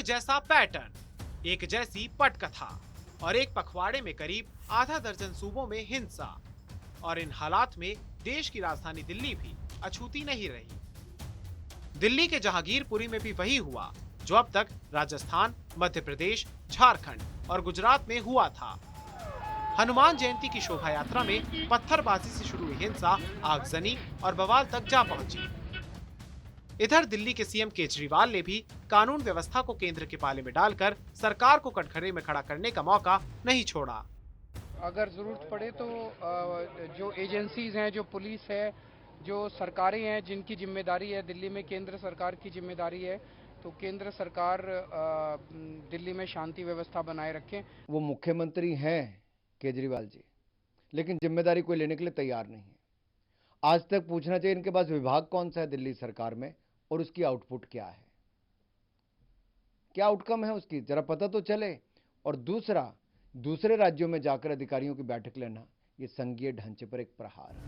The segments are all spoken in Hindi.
जैसा पैटर्न, एक जैसी पटकथा और एक पखवाड़े में करीब आधा दर्जन सूबों में हिंसा। और इन हालात में देश की राजधानी दिल्ली भी अछूती नहीं रही। दिल्ली के जहांगीरपुरी में भी वही हुआ जो अब तक राजस्थान, मध्य प्रदेश, झारखंड और गुजरात में हुआ था। हनुमान जयंती की शोभा यात्रा में पत्थरबाजी से शुरू हुई हिंसा आगजनी और बवाल तक जा पहुंची। इधर दिल्ली के सीएम केजरीवाल ने भी कानून व्यवस्था को केंद्र के पाले में डालकर सरकार को कटघरे में खड़ा करने का मौका नहीं छोड़ा। अगर जरूरत पड़े तो जो एजेंसीज हैं, जो पुलिस है, जो सरकारें हैं जिनकी जिम्मेदारी है, दिल्ली में केंद्र सरकार की जिम्मेदारी है, तो केंद्र सरकार दिल्ली में शांति व्यवस्था बनाए रखें। वो मुख्यमंत्री हैं केजरीवाल जी, लेकिन जिम्मेदारी कोई लेने के लिए तैयार नहीं है। आज तक पूछना चाहिए इनके पास विभाग कौन सा है दिल्ली सरकार में और उसकी आउटपुट क्या है, क्या आउटकम है उसकी, जरा पता तो चले। और दूसरे राज्यों में जाकर अधिकारियों की बैठक लेना, ये संघीय ढांचे पर एक प्रहार है।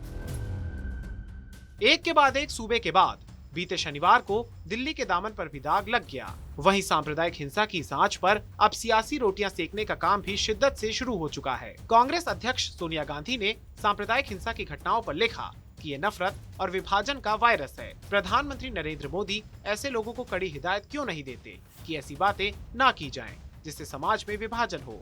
एक के बाद एक सूबे के बाद बीते शनिवार को दिल्ली के दामन पर भी दाग लग गया। वहीं सांप्रदायिक हिंसा की इस आंच पर अब सियासी रोटियां सेकने का काम भी शिद्दत से शुरू हो चुका है। कांग्रेस अध्यक्ष सोनिया गांधी ने सांप्रदायिक हिंसा की घटनाओं पर लिखा कि ये नफरत और विभाजन का वायरस है। प्रधानमंत्री नरेंद्र मोदी ऐसे लोगों को कड़ी हिदायत क्यों नहीं देते कि ऐसी बातें ना की जाएं, जिससे समाज में विभाजन हो।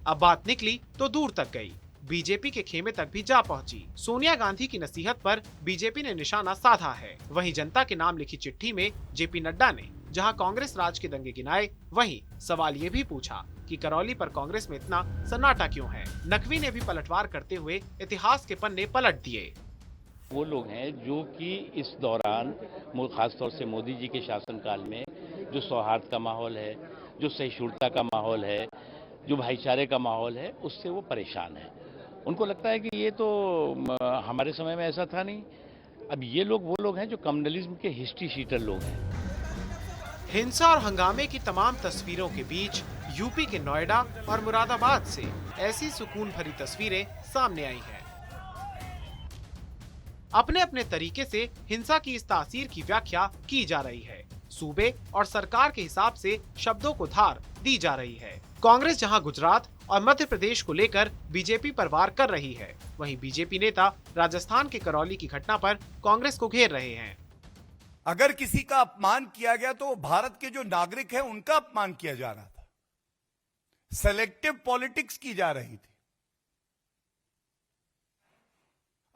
अब बात निकली तो दूर तक गई, बीजेपी के खेमे तक भी जा पहुंची। सोनिया गांधी की नसीहत पर बीजेपी ने निशाना साधा है। वहीं जनता के नाम लिखी चिट्ठी में जेपी नड्डा ने जहां कांग्रेस राज के दंगे गिनाए, वहीं सवाल ये भी पूछा कि करौली पर कांग्रेस में इतना सन्नाटा क्यों है। नकवी ने भी पलटवार करते हुए इतिहास के पन्ने पलट दिए। वो लोग हैं जो कि इस दौरान खासतौर से मोदी जी के शासनकाल में जो सौहार्द का माहौल है, जो सहिष्णुता का माहौल है, जो भाईचारे का माहौल है, उससे वो परेशान है। उनको लगता है कि ये तो हमारे समय में ऐसा था नहीं। अब ये लोग वो लोग हैं जो कम्युनलिज्म के हिस्ट्री शीटर लोग हैं। हिंसा और हंगामे की तमाम तस्वीरों के बीच यूपी के नोएडा और मुरादाबाद से ऐसी सुकून भरी तस्वीरें सामने आई हैं। अपने अपने तरीके से हिंसा की इस तासीर की व्याख्या की जा रही है। सूबे और सरकार के हिसाब से शब्दों को धार दी जा रही है। कांग्रेस जहां गुजरात और मध्य प्रदेश को लेकर बीजेपी पर वार कर रही है, वहीं बीजेपी नेता राजस्थान के करौली की घटना पर कांग्रेस को घेर रहे हैं। अगर किसी का अपमान किया गया तो भारत के जो नागरिक हैं उनका अपमान किया जा रहा था। सेलेक्टिव पॉलिटिक्स की जा रही थी।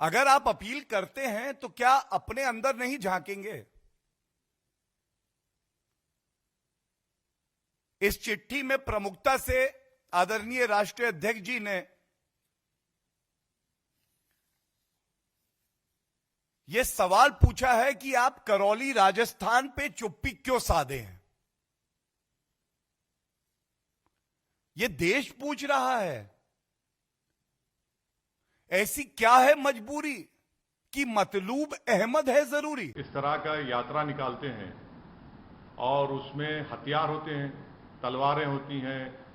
अगर आप अपील करते हैं तो क्या अपने अंदर नहीं झांकेंगे? इस चिट्ठी में प्रमुखता से आदरणीय राष्ट्रीय अध्यक्ष जी ने यह सवाल पूछा है कि आप करौली राजस्थान पे चुप्पी क्यों साधे हैं। यह देश पूछ रहा है। ऐसी क्या है मजबूरी कि मतलूब अहमद है जरूरी। इस तरह का यात्रा निकालते हैं और उसमें हथियार होते हैं, तलवारें होती हैं,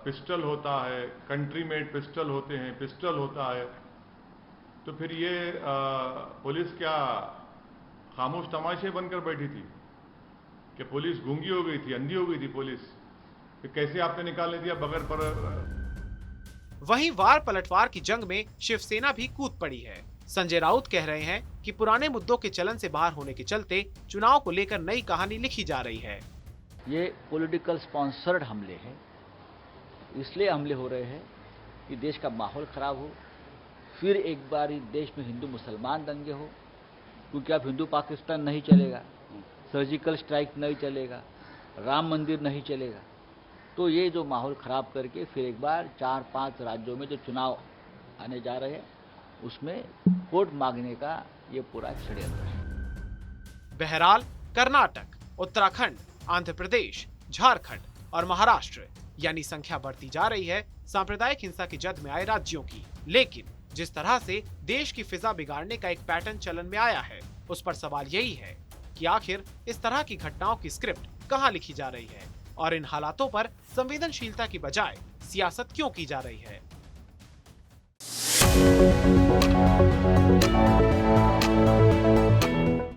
पिस्टल होता है, कंट्री मेड पिस्टल होते हैं, पिस्टल होता है। तो फिर ये पुलिस क्या खामोश तमाशे बनकर बैठी थी कि पुलिस गूंगी हो गई थी, अंधी हो गई थी पुलिस? फिर कैसे आपने निकालने दिया बगैर पर? वहीं वार पलटवार की जंग में शिवसेना भी कूद पड़ी है। संजय राउत कह रहे हैं कि पुराने मुद्दों के चलन से बाहर होने के चलते चुनाव को लेकर नई कहानी लिखी जा रही है। ये पॉलिटिकल स्पॉन्सर्ड हमले हैं, इसलिए हमले हो रहे हैं कि देश का माहौल खराब हो, फिर एक बार देश में हिंदू मुसलमान दंगे हो, क्योंकि अब हिंदू पाकिस्तान नहीं चलेगा, सर्जिकल स्ट्राइक नहीं चलेगा, राम मंदिर नहीं चलेगा। तो ये जो माहौल खराब करके फिर एक बार 4-5 राज्यों में जो चुनाव आने जा रहे हैं उसमें वोट मांगने का ये पूरा षड्यंत्र है। बहरहाल कर्नाटक, उत्तराखंड, आंध्र प्रदेश, झारखंड और महाराष्ट्र यानी संख्या बढ़ती जा रही है सांप्रदायिक हिंसा की जद में आए राज्यों की। लेकिन जिस तरह से देश की फिजा बिगाड़ने का एक पैटर्न चलन में आया है, उस पर सवाल यही है कि आखिर इस तरह की घटनाओं की स्क्रिप्ट कहां लिखी जा रही है और इन हालातों पर संवेदनशीलता की बजाय सियासत क्यों की जा रही है।